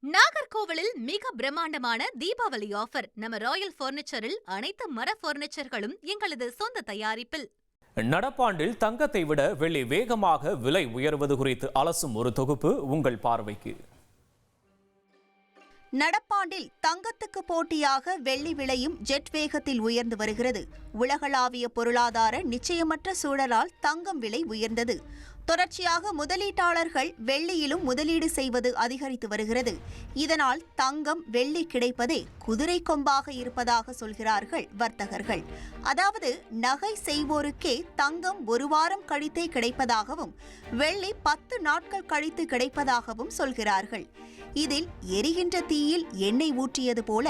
நாகர்கோவிலில் மிக பிரம்மாண்டமான தீபாவளி ஆஃபர். நம்ம ராயல் பர்னிச்சரில் அனைத்து மர பர்னிச்சர்களும் எங்களது சொந்த தயாரிப்பில். நடப்பாண்டில் தங்கத்தை விட வெள்ளி வேகமாக விலை உயர்வது குறித்து அலசும் ஒரு தொகுப்பு உங்கள் பார்வைக்கு. நடப்பாண்டில் தங்கத்துக்கு போட்டியாக வெள்ளி விலையும் ஜெட் வேகத்தில் உயர்ந்து வருகிறது. உலகளாவிய பொருளாதார நிச்சயமற்ற சூழலால் தங்கம் விலை உயர்ந்தது. தொடர்ச்சியாக முதலீட்டாளர்கள் வெள்ளியிலும் முதலீடு செய்வது அதிகரித்து வருகிறது. இதனால் தங்கம் வெள்ளி கிடைப்பதே குதிரை கொம்பாக இருப்பதாக சொல்கிறார்கள் வர்த்தகர்கள். அதாவது நகை செய்வோருக்கே தங்கம் ஒரு வாரம் கழித்தே கிடைப்பதாகவும் வெள்ளி 10 நாட்கள் கழித்து கிடைப்பதாகவும் சொல்கிறார்கள். இதில் எரிகின்ற தீயில் எண்ணெய் ஊற்றியது போல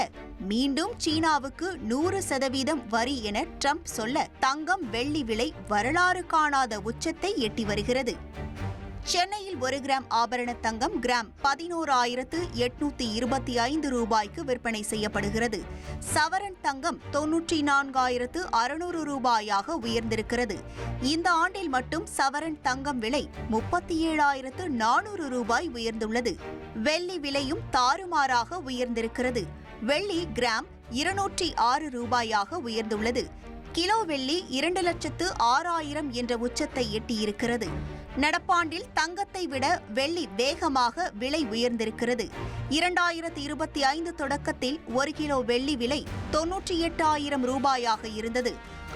மீண்டும் சீனாவுக்கு 100% வரி என ட்ரம்ப் சொல்ல தங்கம் வெள்ளி விலை வரலாறு காணாத உச்சத்தை எட்டி வருகிறது. சென்னையில் 1 கிராம் ஆபரண தங்கம் கிராம் 11,825 ரூபாய்க்கு விற்பனை செய்யப்படுகிறது. சவரன் தங்கம் 94,600 ரூபாயாக உயர்ந்திருக்கிறது. இந்த ஆண்டில் மட்டும் சவரன் தங்கம் விலை 37,400 ரூபாய் உயர்ந்துள்ளது. வெள்ளி விலையும் தாறுமாறாக உயர்ந்திருக்கிறது. வெள்ளி கிராம் 206 ரூபாயாக உயர்ந்துள்ளது. கிலோ வெள்ளி 2,06,000 என்ற உச்சத்தை எட்டியிருக்கிறது. நடப்பாண்டில் தங்கத்தை விட வெள்ளி வேகமாக விலை உயர்ந்திருக்கிறது. 2025 தொடக்கத்தில் 1 கிலோ வெள்ளி விலை 98,000 ரூபாயாக இருந்தது.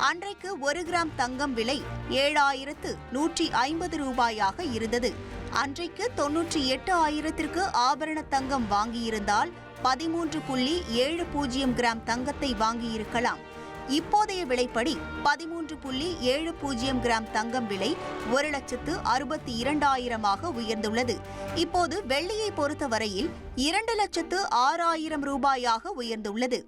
அன்றைக்கு 1 கிராம் தங்கம் விலை 7,150 ரூபாயாக இருந்தது. அன்றைக்கு 98,000ற்கு ஆபரண தங்கம் வாங்கியிருந்தால் 13.70 கிராம் தங்கத்தை வாங்கியிருக்கலாம். இப்போதைய விலைப்படி 13.70 கிராம் தங்கம் விலை 1,62,200 உயர்ந்துள்ளது. இப்போது வெள்ளியை பொறுத்தவரையில் 2,06,000 ரூபாயாக உயர்ந்துள்ளது.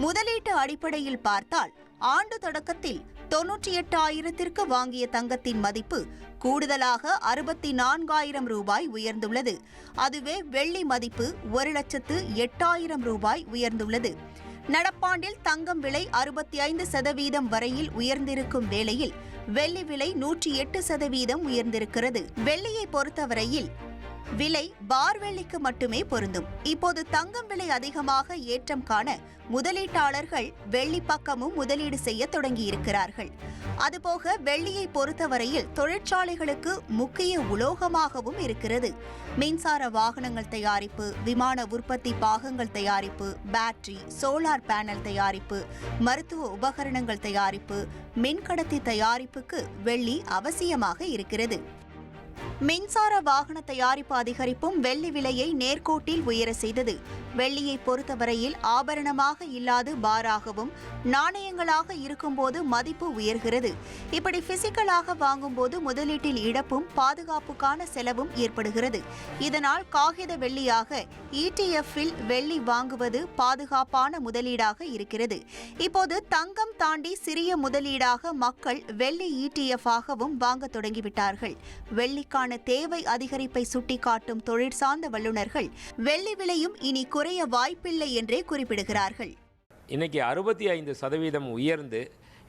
முதலீட்டு அடிப்படையில் பார்த்தால் ஆண்டு தொடக்கத்தில் 98,000ற்கு வாங்கிய தங்கத்தின் மதிப்பு கூடுதலாக 64,000 ரூபாய் உயர்ந்துள்ளது. அதுவே வெள்ளி மதிப்பு 1,08,000 ரூபாய் உயர்ந்துள்ளது. நடப்பாண்டில் தங்கம் விலை 65% வரையில் உயர்ந்திருக்கும் வேளையில் வெள்ளி விலை 108% உயர்ந்திருக்கிறது. வெள்ளியை பொறுத்தவரையில் விலை பார் வெள்ளிக்கு மட்டுமே பொருந்தும். இப்போது தங்கம் விலை அதிகமாக ஏற்றம் காண முதலீட்டாளர்கள் வெள்ளி பக்கமும் முதலீடு செய்ய தொடங்கியிருக்கிறார்கள். அதுபோக வெள்ளியை பொறுத்தவரையில் தொழிற்சாலைகளுக்கு முக்கிய உலோகமாகவும் இருக்கிறது. மின்சார வாகனங்கள் தயாரிப்பு, விமான உற்பத்தி பாகங்கள் தயாரிப்பு, பேட்டரி, சோலார் பேனல் தயாரிப்பு, மருத்துவ உபகரணங்கள் தயாரிப்பு, மின்கடத்தி தயாரிப்புக்கு வெள்ளி அவசியமாக இருக்கிறது. மின்சார வாகன தயாரிப்பு அதிகரிப்பும் வெள்ளி விலையை நேர்கோட்டில் உயர செய்தது. வெள்ளியை பொறுத்தவரையில் ஆபரணமாக இல்லாது பாராகவும் நாணயங்களாக இருக்கும்போது மதிப்பு உயர்கிறது. இப்படி பிசிக்கலாக வாங்கும்போது முதலீட்டில் இழப்பும் பாதுகாப்புக்கான செலவும் ஏற்படுகிறது. இதனால் காகித வெள்ளியாக ETF-இல் வெள்ளி வாங்குவது பாதுகாப்பான முதலீடாக இருக்கிறது. இப்போது தங்கம் தாண்டி சிறிய முதலீடாக மக்கள் வெள்ளி ETF-ஆகவும் வாங்க தொடங்கிவிட்டார்கள். வெள்ளிக்கான தேவை அதிகரிப்பை சுட்டிக்காட்டும் தொழிற்சார்ந்த வல்லுநர்கள் வெள்ளி விலையும் இனி குறைய வாய்ப்பில்லை என்றே குறிப்பிடுகிறார்கள். இன்னைக்கு 65% உயர்ந்து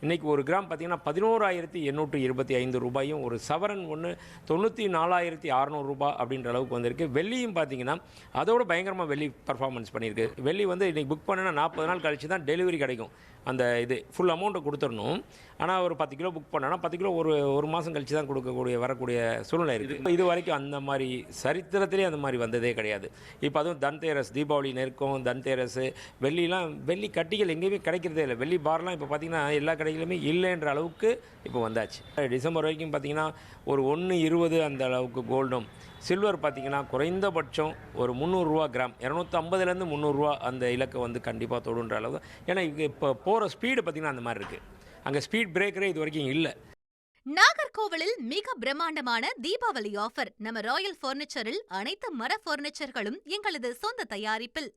இன்றைக்கி 1 கிராம் பார்த்திங்கன்னா 11,825 ரூபாயும், ஒரு சவரன் ஒன்று 94,600 ரூபாய் அப்படின்ற அளவுக்கு வந்திருக்கு. வெள்ளியும் பார்த்திங்கன்னா அதோட பயங்கரமாக வெள்ளி பர்ஃபார்மன்ஸ் பண்ணியிருக்கு. வெள்ளி வந்து இன்றைக்கி புக் பண்ணனா 40 நாள் கழித்து தான் டெலிவரி கிடைக்கும். அந்த இது ஃபுல் அமௌண்ட்டை கொடுத்துடணும். ஆனால் ஒரு 10 கிலோ புக் பண்ணனா 10 கிலோ ஒரு மாதம் கழித்து தான் வரக்கூடிய சூழ்நிலை இருக்குது. இது வரைக்கும் அந்த மாதிரி சரித்திரத்திலே அந்த மாதிரி வந்ததே கிடையாது. இப்போ அதுவும் தன்தேரஸ், தீபாவளி நெருக்கம், தன்தேரஸ், வெள்ளி கட்டிகள் எங்கேயுமே கிடைக்கிறதே இல்லை. வெள்ளி பார்லாம் இப்போ பார்த்திங்கன்னா எல்லா கடைகளுமே இல்லைன்ற அளவுக்கு இப்போ வந்தாச்சு. டிசம்பர் வரைக்கும் பார்த்திங்கன்னா ஒரு 1.20 அந்த அளவுக்கு கோல்டும், சில்வர் பார்த்திங்கன்னா குறைந்தபட்சம் ஒரு 300 ரூபா கிராம், 250லேருந்து 300 ரூபா அந்த இலக்கை வந்து கண்டிப்பாக தொடுன்ற அளவு. ஏன்னா இப்போ போகிற ஸ்பீடு பார்த்திங்கன்னா அந்த மாதிரி இருக்குது. அங்கே ஸ்பீட் பிரேக்கரே இது வரைக்கும் இல்லை. நாகர்கோவிலில் மிக பிரம்மாண்டமான தீபாவளி ஆஃபர். நம்ம ராயல் பர்னிச்சரில் அனைத்து மர பர்னிச்சர்களும் எங்களது சொந்த தயாரிப்பில்.